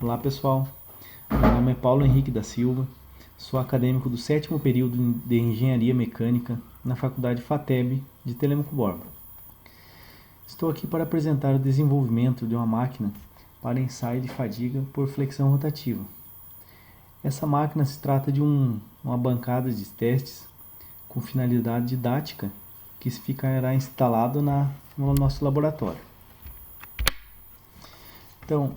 Olá pessoal, meu nome é Paulo Henrique da Silva, sou acadêmico do 7º período de Engenharia Mecânica na Faculdade FATEB de Telêmaco Borba. Estou aqui para apresentar o desenvolvimento de uma máquina para ensaio de fadiga por flexão rotativa. Essa máquina se trata de uma bancada de testes com finalidade didática que ficará instalado no nosso laboratório. Então,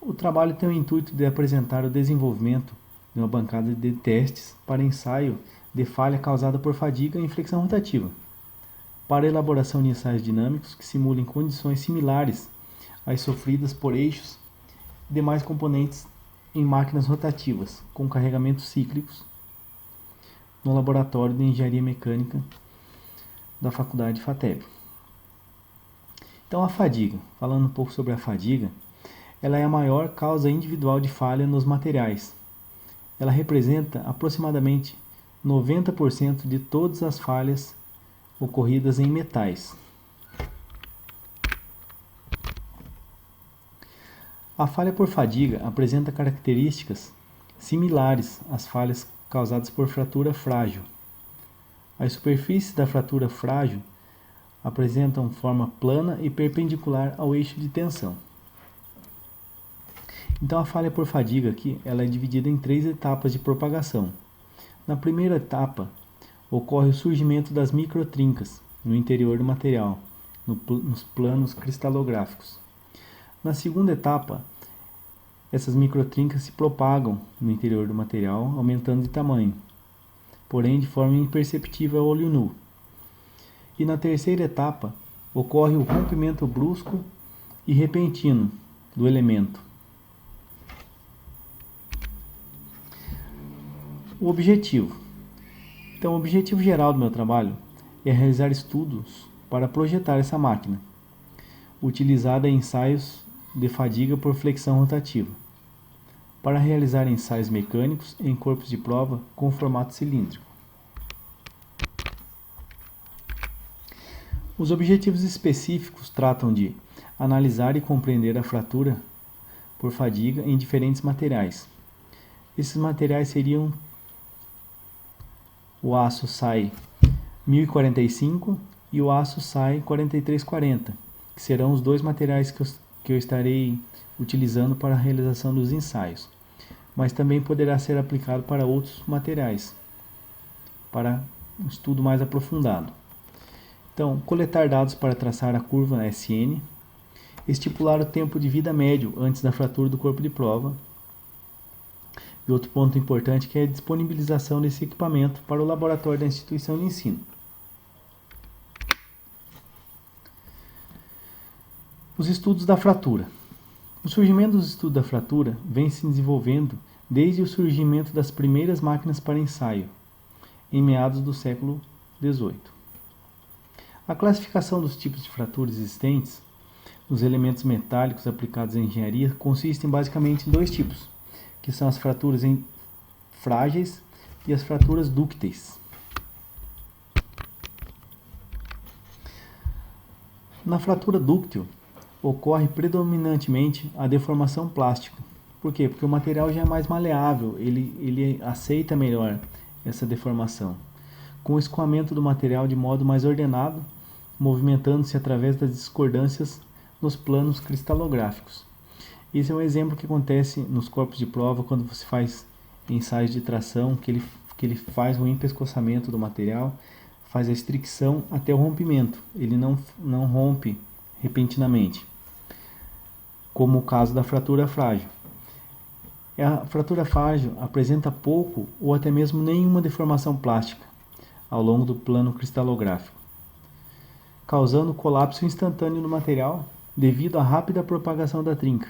o trabalho tem o intuito de apresentar o desenvolvimento de uma bancada de testes para ensaio de falha causada por fadiga em flexão rotativa, para elaboração de ensaios dinâmicos que simulem condições similares às sofridas por eixos e demais componentes em máquinas rotativas com carregamentos cíclicos no laboratório de Engenharia Mecânica da Faculdade FATEB. Então, a fadiga, falando um pouco sobre a fadiga, ela é a maior causa individual de falha nos materiais. Ela representa aproximadamente 90% de todas as falhas ocorridas em metais. A falha por fadiga apresenta características similares às falhas causadas por fratura frágil. As superfícies da fratura frágil apresentam forma plana e perpendicular ao eixo de tensão. Então a falha por fadiga aqui, ela é dividida em 3 etapas de propagação. Na primeira etapa, ocorre o surgimento das microtrincas no interior do material, nos planos cristalográficos. Na segunda etapa, essas microtrincas se propagam no interior do material, aumentando de tamanho, porém de forma imperceptível ao olho nu. E na terceira etapa, ocorre o rompimento brusco e repentino do elemento. O objetivo. Então, o objetivo geral do meu trabalho é realizar estudos para projetar essa máquina, utilizada em ensaios de fadiga por flexão rotativa, para realizar ensaios mecânicos em corpos de prova com formato cilíndrico. Os objetivos específicos tratam de analisar e compreender a fratura por fadiga em diferentes materiais. Esses materiais seriam o aço SAI 1045 e o aço SAI 4340, que serão os dois materiais que eu estarei utilizando para a realização dos ensaios, mas também poderá ser aplicado para outros materiais, para um estudo mais aprofundado. Então, coletar dados para traçar a curva SN, estipular o tempo de vida médio antes da fratura do corpo de prova. E outro ponto importante que é a disponibilização desse equipamento para o laboratório da instituição de ensino. Os estudos da fratura. O surgimento dos estudos da fratura vem se desenvolvendo desde o surgimento das primeiras máquinas para ensaio, em meados do século XVIII. A classificação dos tipos de fraturas existentes nos elementos metálicos aplicados em engenharia consiste basicamente em 2 tipos, que são as fraturas frágeis e as fraturas dúcteis. Na fratura dúctil, ocorre predominantemente a deformação plástica. Por quê? Porque o material já é mais maleável, ele aceita melhor essa deformação, com o escoamento do material de modo mais ordenado, movimentando-se através das discordâncias nos planos cristalográficos. Esse é um exemplo que acontece nos corpos de prova quando você faz ensaios de tração, que ele faz o empescoçamento do material, faz a estricção até o rompimento. Ele não rompe repentinamente, como o caso da fratura frágil. A fratura frágil apresenta pouco ou até mesmo nenhuma deformação plástica ao longo do plano cristalográfico, causando colapso instantâneo do material devido à rápida propagação da trinca.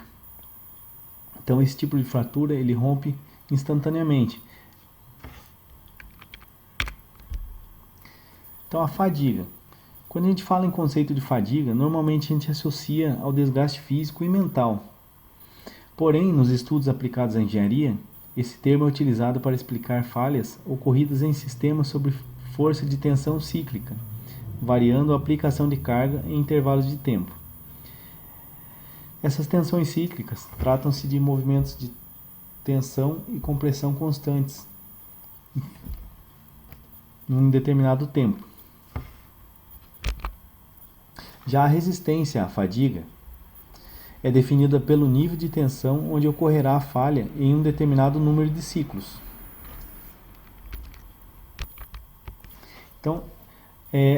Então esse tipo de fratura ele rompe instantaneamente. Então a fadiga. Quando a gente fala em conceito de fadiga, normalmente a gente associa ao desgaste físico e mental. Porém, nos estudos aplicados à engenharia, esse termo é utilizado para explicar falhas ocorridas em sistemas sob força de tensão cíclica, variando a aplicação de carga em intervalos de tempo. Essas tensões cíclicas tratam-se de movimentos de tensão e compressão constantes num determinado tempo. Já a resistência à fadiga é definida pelo nível de tensão onde ocorrerá a falha em um determinado número de ciclos. Então,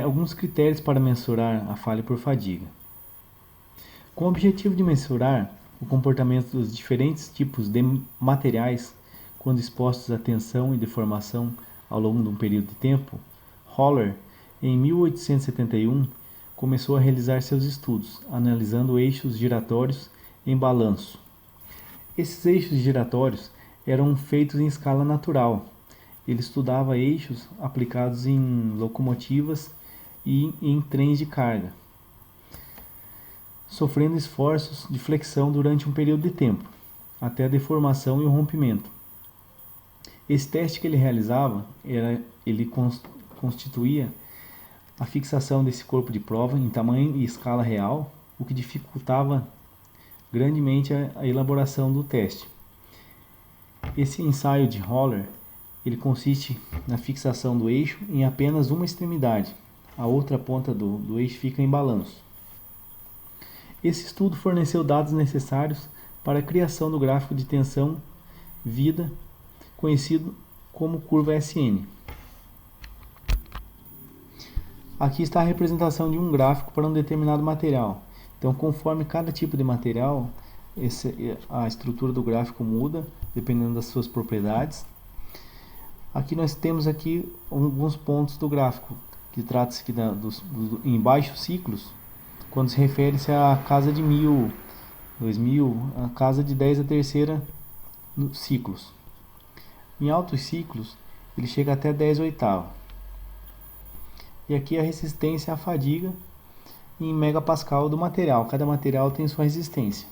alguns critérios para mensurar a falha por fadiga. Com o objetivo de mensurar o comportamento dos diferentes tipos de materiais quando expostos à tensão e deformação ao longo de um período de tempo, Höller, em 1871, começou a realizar seus estudos, analisando eixos giratórios em balanço. Esses eixos giratórios eram feitos em escala natural. Ele estudava eixos aplicados em locomotivas e em trens de carga, sofrendo esforços de flexão durante um período de tempo, até a deformação e o rompimento. Esse teste que ele realizava, constituía a fixação desse corpo de prova em tamanho e escala real, o que dificultava grandemente a elaboração do teste. Esse ensaio de Höller, ele consiste na fixação do eixo em apenas uma extremidade, a outra ponta do eixo fica em balanço. Esse estudo forneceu dados necessários para a criação do gráfico de tensão vida, conhecido como curva SN. Aqui está a representação de um gráfico para um determinado material. Então, conforme cada tipo de material, a estrutura do gráfico muda, dependendo das suas propriedades. Aqui nós temos aqui alguns pontos do gráfico, que trata-se em baixos ciclos, quando se refere-se à casa de 1000, 2000, a casa de 10 a terceira ciclos. Em altos ciclos, ele chega até 10 oitava. E aqui a resistência à fadiga em megapascal do material. Cada material tem sua resistência.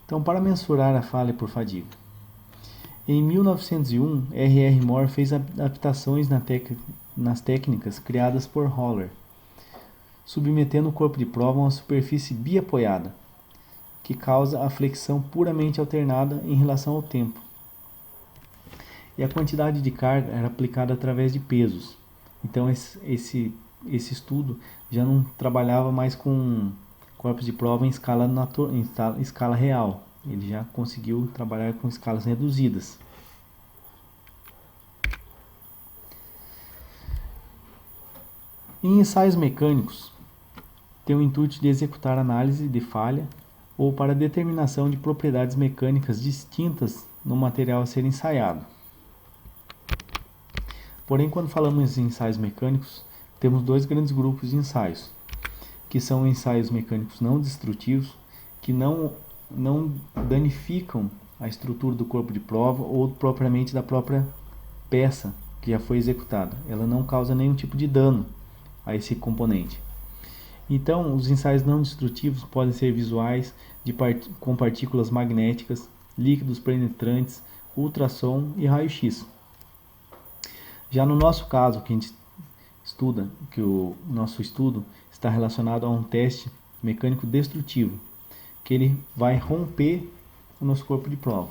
Então, para mensurar a falha por fadiga. Em 1901, R.R. Moore fez adaptações nas técnicas criadas por Höller, submetendo o corpo de prova a uma superfície biapoiada, que causa a flexão puramente alternada em relação ao tempo. E a quantidade de carga era aplicada através de pesos. Então esse estudo já não trabalhava mais com corpos de prova em escala real. Ele já conseguiu trabalhar com escalas reduzidas. Em ensaios mecânicos, tem o intuito de executar análise de falha ou para determinação de propriedades mecânicas distintas no material a ser ensaiado. Porém, quando falamos em ensaios mecânicos, temos dois grandes grupos de ensaios, que são ensaios mecânicos não destrutivos, que não danificam a estrutura do corpo de prova ou propriamente da própria peça que já foi executada. Ela não causa nenhum tipo de dano a esse componente. Então, os ensaios não destrutivos podem ser visuais, com partículas magnéticas, líquidos penetrantes, ultrassom e raio-x. Já no nosso caso, que a gente estuda, que o nosso estudo está relacionado a um teste mecânico destrutivo, que ele vai romper o nosso corpo de prova.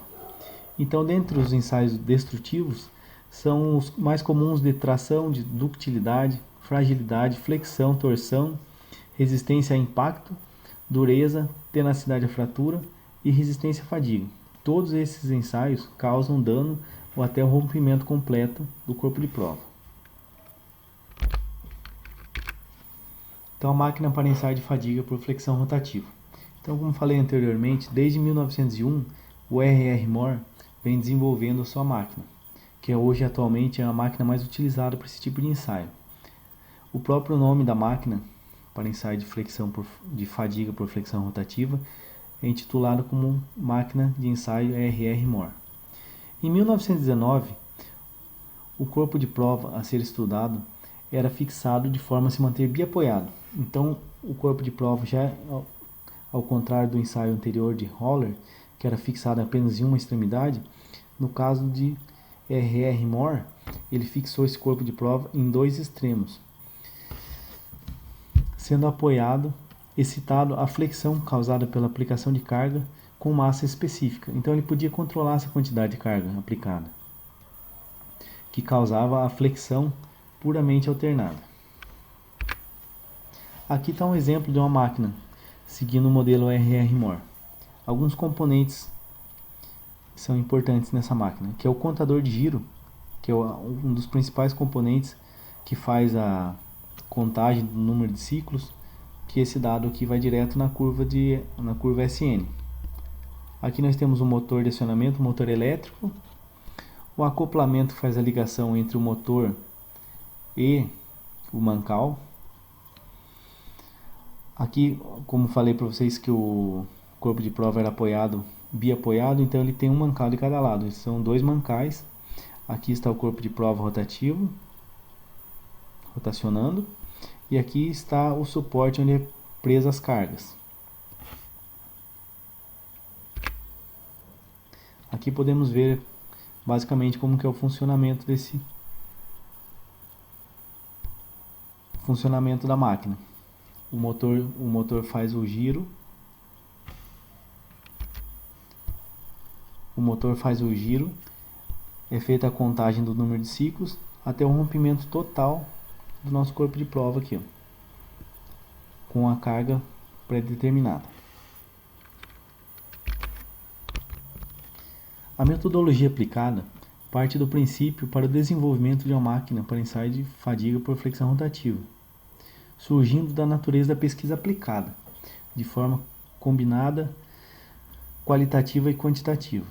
Então, dentre os ensaios destrutivos, são os mais comuns de tração, de ductilidade, fragilidade, flexão, torção, resistência a impacto, dureza, tenacidade à fratura e resistência à fadiga. Todos esses ensaios causam dano ou até o rompimento completo do corpo de prova. Então, a máquina para ensaio de fadiga por flexão rotativa. Então, como falei anteriormente, desde 1901, o R.R. Moore vem desenvolvendo a sua máquina, que hoje atualmente é a máquina mais utilizada para esse tipo de ensaio. O próprio nome da máquina para ensaio de fadiga por flexão rotativa é intitulado como máquina de ensaio R.R. Moore. Em 1919, o corpo de prova a ser estudado era fixado de forma a se manter biapoiado. Então, o corpo de prova já, ao contrário do ensaio anterior de Höller, que era fixado apenas em uma extremidade, no caso de R.R. Moore, ele fixou esse corpo de prova em dois extremos, sendo apoiado excitado a flexão causada pela aplicação de carga com massa específica. Então ele podia controlar essa quantidade de carga aplicada, que causava a flexão puramente alternada. Aqui está um exemplo de uma máquina seguindo o modelo RR-Moore. Alguns componentes são importantes nessa máquina, que é o contador de giro, que é um dos principais componentes que faz a contagem do número de ciclos, que esse dado aqui vai direto na curva SN. Aqui nós temos o motor de acionamento, o motor elétrico, o acoplamento que faz a ligação entre o motor e o mancal. Aqui, como falei para vocês que o corpo de prova era biapoiado, então ele tem um mancal de cada lado. São 2 mancais. Aqui está o corpo de prova rotativo, rotacionando, e aqui está o suporte onde é presa as cargas. Aqui podemos ver basicamente como que é o funcionamento da máquina. O motor faz o giro. É feita a contagem do número de ciclos até o rompimento total do nosso corpo de prova aqui, ó, com a carga pré-determinada. A metodologia aplicada parte do princípio para o desenvolvimento de uma máquina para ensaio de fadiga por flexão rotativa, surgindo da natureza da pesquisa aplicada, de forma combinada, qualitativa e quantitativa,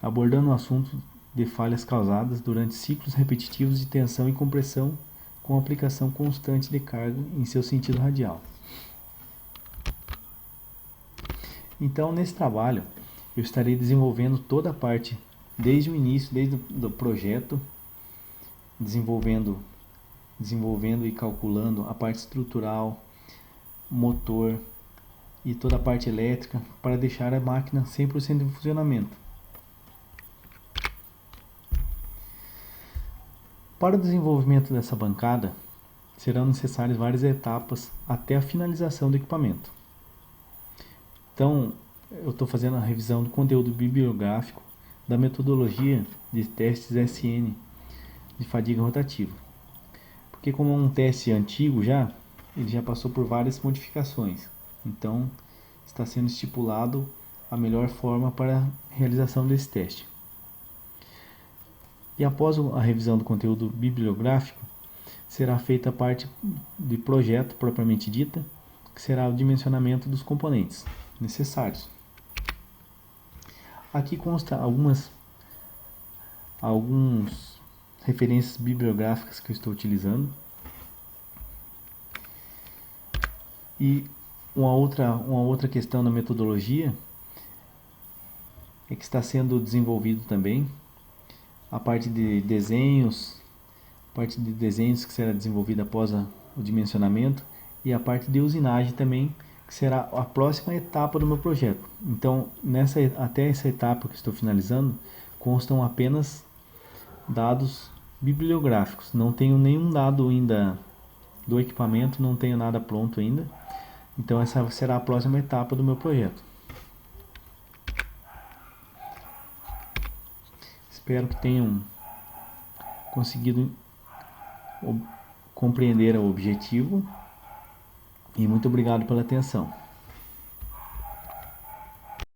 abordando o assunto de falhas causadas durante ciclos repetitivos de tensão e compressão com aplicação constante de carga em seu sentido radial. Então, nesse trabalho, eu estarei desenvolvendo toda a parte, desde o início, desde o projeto, desenvolvendo e calculando a parte estrutural, motor e toda a parte elétrica, para deixar a máquina 100% em funcionamento. Para o desenvolvimento dessa bancada, serão necessárias várias etapas até a finalização do equipamento. Então, eu estou fazendo a revisão do conteúdo bibliográfico da metodologia de testes SN de fadiga rotativa. Porque como é um teste antigo ele já passou por várias modificações. Então, está sendo estipulado a melhor forma para a realização desse teste. E após a revisão do conteúdo bibliográfico, será feita a parte de projeto propriamente dita, que será o dimensionamento dos componentes necessários. Aqui consta algumas referências bibliográficas que eu estou utilizando. E uma outra questão da metodologia é que está sendo desenvolvido também a parte de desenhos que será desenvolvida após o dimensionamento, e a parte de usinagem também, que será a próxima etapa do meu projeto. Então, até essa etapa que estou finalizando, constam apenas dados bibliográficos. Não tenho nenhum dado ainda do equipamento, não tenho nada pronto ainda. Então, essa será a próxima etapa do meu projeto. Espero que tenham conseguido compreender o objetivo, e muito obrigado pela atenção.